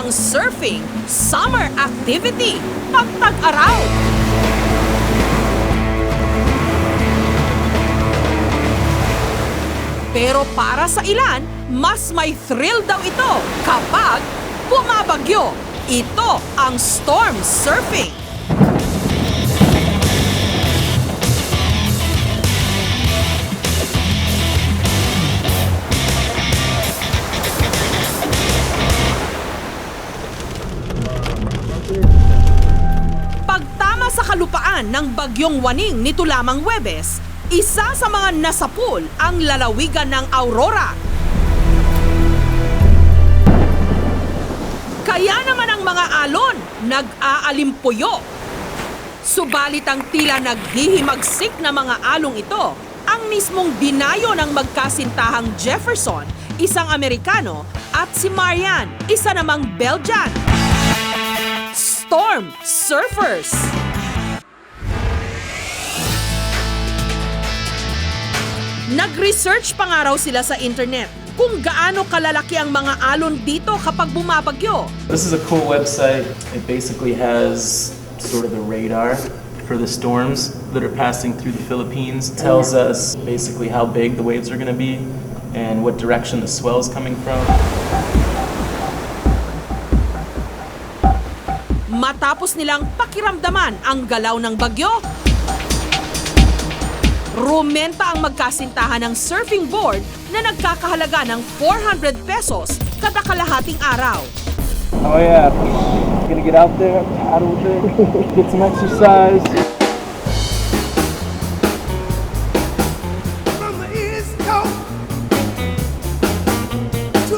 ang surfing summer activity pag tag-araw. Pero para sa ilan, mas may thrill daw ito kapag bumabagyo. Ito ang storm surfing. Pagtama sa kalupaan ng bagyong Waning nito lamang Huwebes, isa sa mga nasapul ang lalawigan ng Aurora. Kaya naman ang mga alon nag-aalimpuyo. Subalit ang tila naghihimagsik na mga along ito, ang mismong dinayo ng magkasintahang Jefferson, isang Amerikano, at si Marian, isa namang Belgian. Storm surfers. Nag-research pa nga raw sila sa internet kung gaano kalalaki ang mga alon dito kapag bumabagyo. This is a cool website. It basically has sort of the radar for the storms that are passing through the Philippines. It tells us basically how big the waves are going to be and what direction the swell is coming from. Matapos nilang pakiramdaman ang galaw ng bagyo, rumenta ang magkasintahan ng surfing board na nagkakahalaga ng 400 pesos kada kalahating araw. Oh yeah, gonna get out there, paddle a bit, get some exercise.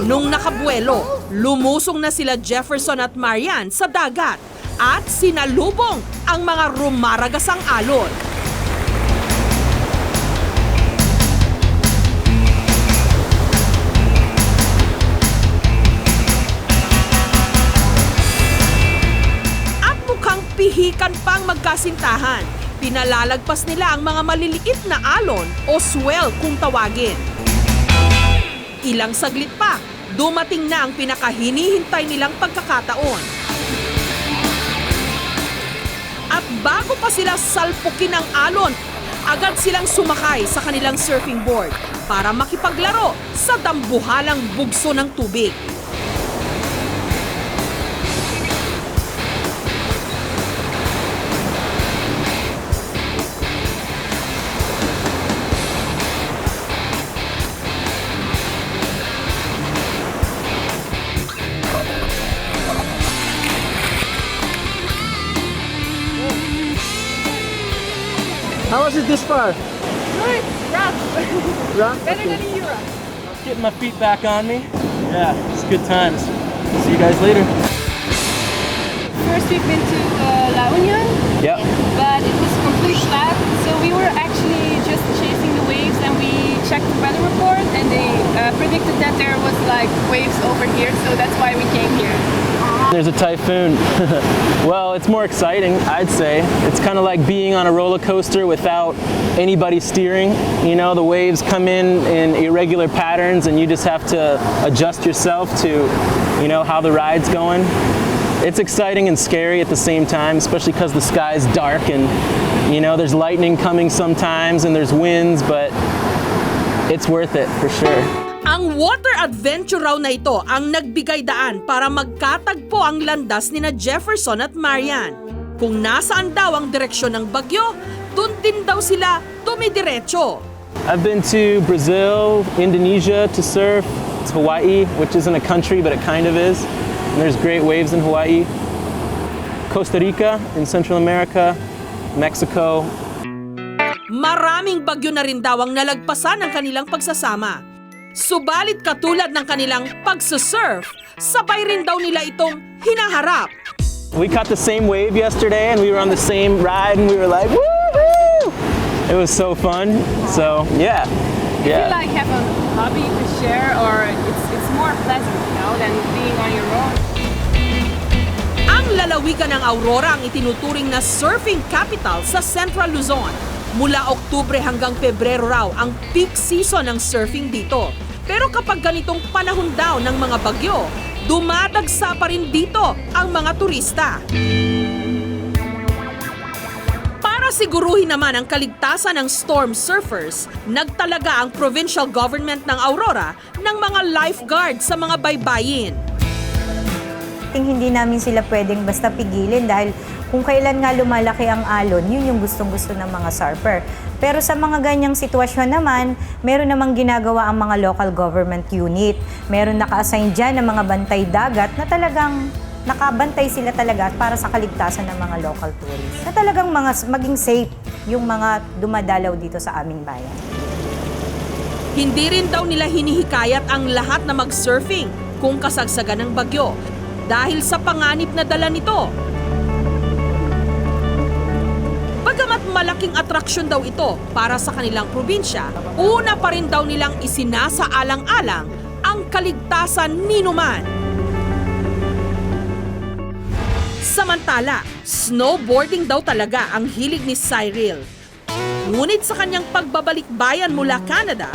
Nung nakabuelo, lumusong na sila Jefferson at Marian sa dagat at sinalubong ang mga rumaragasang alon. Pihikan pang magkasintahan. Pinalalagpas nila ang mga maliliit na alon o swell kung tawagin. Ilang saglit pa, dumating na ang pinakahinihintay nilang pagkakataon. At bago pa sila salpukin ang alon, agad silang sumakay sa kanilang surfing board para makipaglaro sa dambuhalang bugso ng tubig. How was it this far? Good, rough. Rough? Better than in Europe. Getting my feet back on me. Yeah, it's good times. See you guys later. First we've been to La Union, Yep. but it was complete flat. So we were actually just chasing the waves, and we checked the weather report, and they predicted that there was like waves over here. So that's why we came here. There's a typhoon. Well, it's more exciting, I'd say. It's kind of like being on a roller coaster without anybody steering. You know, the waves come in irregular patterns and you just have to adjust yourself to, you know, how the ride's going. It's exciting and scary at the same time, especially because the sky's dark and, you know, there's lightning coming sometimes and there's winds, but it's worth it for sure. Ang water adventure raw na ito ang nagbigay daan para magkatagpo ang landas nina Jefferson at Marian. Kung nasaan daw ang direksyon ng bagyo, dun din daw sila tumidiretso. I've been to Brazil, Indonesia to surf, to Hawaii, which isn't a country, but it kind of is. And there's great waves in Hawaii. Costa Rica in Central America, Mexico. Maraming bagyo na rin daw ang nalagpasan ng kanilang pagsasama. Subalit katulad ng kanilang pagsusurf, sabay rin daw nila itong hinaharap. We caught the same wave yesterday and we were on the same ride and we were like, woo-hoo! It was so fun. So, yeah. If you like have a hobby to share, or it's more pleasant, you know, than being on your own. Ang lalawigan ng Aurora ang itinuturing na surfing capital sa Central Luzon. Mula Oktubre hanggang Pebrero raw ang peak season ng surfing dito. Pero kapag ganitong panahon daw ng mga bagyo, dumadagsa pa rin dito ang mga turista. Para siguruhin naman ang kaligtasan ng storm surfers, nagtalaga ang provincial government ng Aurora ng mga lifeguard sa mga baybayin. Hindi namin sila pwedeng basta pigilin dahil kung kailan nga lumalaki ang alon, yun yung gustong-gusto ng mga surfer. Pero sa mga ganyang sitwasyon naman, meron namang ginagawa ang mga local government unit. Meron naka-assign dyan ng mga bantay dagat na talagang nakabantay sila talaga para sa kaligtasan ng mga local tourists. Na talagang maging safe yung mga dumadalaw dito sa aming bayan. Hindi rin daw nila hinihikayat ang lahat na mag-surfing kung kasagsagan ng bagyo dahil sa panganib na dala nito. Bagamat malaking atraksyon daw ito para sa kanilang probinsya, una pa rin daw nilang isinasaalang-alang ang kaligtasan ninuman. Samantala, snowboarding daw talaga ang hilig ni Cyril. Ngunit sa kanyang pagbabalik bayan mula Canada,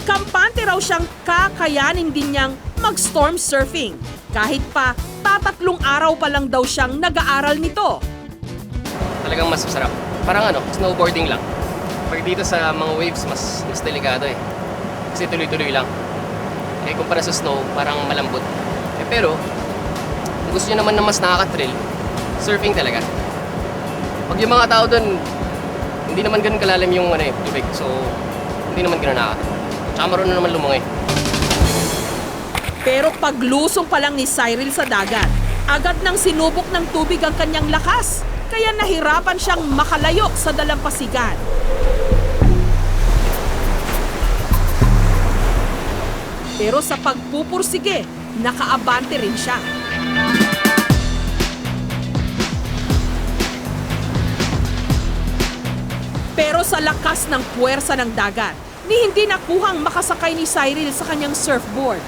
kampante raw siyang kakayanin din niyang mag-storm surfing. Kahit pa 3 araw pa lang daw siyang nag-aaral nito. Talagang mas masarap. Parang snowboarding lang. Pag dito sa mga waves, mas delikado eh. Kasi tuloy-tuloy lang. Eh kumpara sa snow, parang malambot. Pero, kung gusto nyo naman na mas nakaka-thrill, surfing talaga. Pag yung mga tao doon, hindi naman ganun kalalim yung tubig. So, hindi naman ganun nakaka-thrill. Tsaka marunong naman lumungoy. Pero paglusong pa lang ni Cyril sa dagat, agad nang sinubok ng tubig ang kanyang lakas. Kaya nahirapan siyang makalayok sa dalampasigan. Pero sa pagpupursige, nakaabante rin siya. Pero sa lakas ng puwersa ng dagat, hindi nakuhang makasakay ni Cyril sa kanyang surfboard.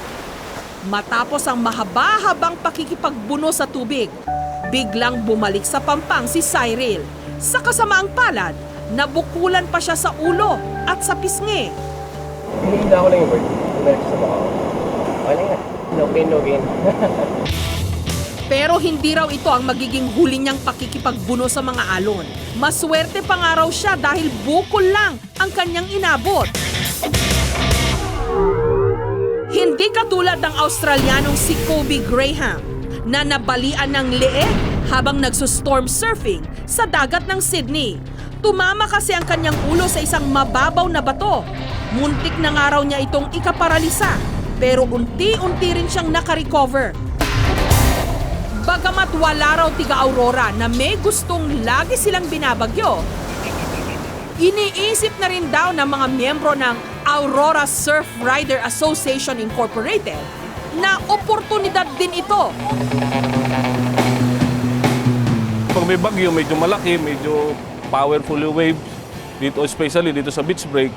Matapos ang mahaba-habang pakikipagbuno sa tubig, biglang bumalik sa pampang si Cyril. Sa kasamaang palad, nabukulan pa siya sa ulo at sa pisngi. Hinihila ko lang yung bird. Bumalik sa baka. Okay nga. No pain, no gain. Pero hindi raw ito ang magiging huli niyang pakikipagbuno sa mga alon. Maswerte pa nga raw siya dahil bukol lang ang kanyang inabot. Hindi katulad ng Australianong si Kobe Graham na nabalian ng leeg habang nagsustorm surfing sa dagat ng Sydney. Tumama kasi ang kanyang ulo sa isang mababaw na bato. Muntik na nga raw niya itong ikaparalisa, pero unti-unti rin siyang nakarecover. Bagamat wala raw tiga Aurora na may gustong lagi silang binabagyo, iniisip na rin daw ng mga miyembro ng Aurora Surf Rider Association Incorporated na oportunidad din ito. Pag may bagyo, medyo malaki, medyo powerful yung waves, dito especially dito sa beach break,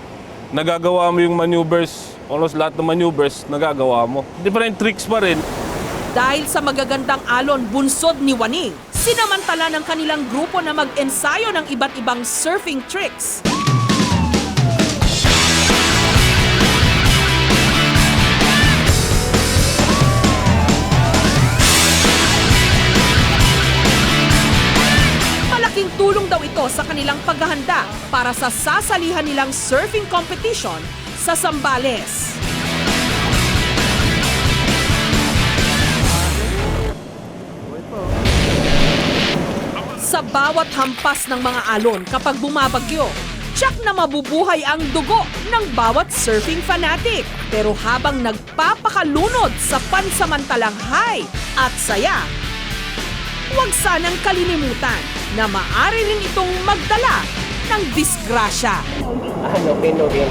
nagagawa mo yung maneuvers, almost lahat ng maneuvers, nagagawa mo. Different tricks pa rin. Dahil sa magagandang alon bunsod ni Waning, sinamantala ng kanilang grupo na mag-ensayo ng iba't ibang surfing tricks. Malaking tulong daw ito sa kanilang paghahanda para sa sasalihan nilang surfing competition sa Zambales. Sa bawat hampas ng mga alon kapag bumabagyo, tiyak na mabubuhay ang dugo ng bawat surfing fanatic. Pero habang nagpapakalunod sa pansamantalang high at saya, huwag sanang kalilimutan na maaari rin itong magdala ng disgrasya. No pain, no gain.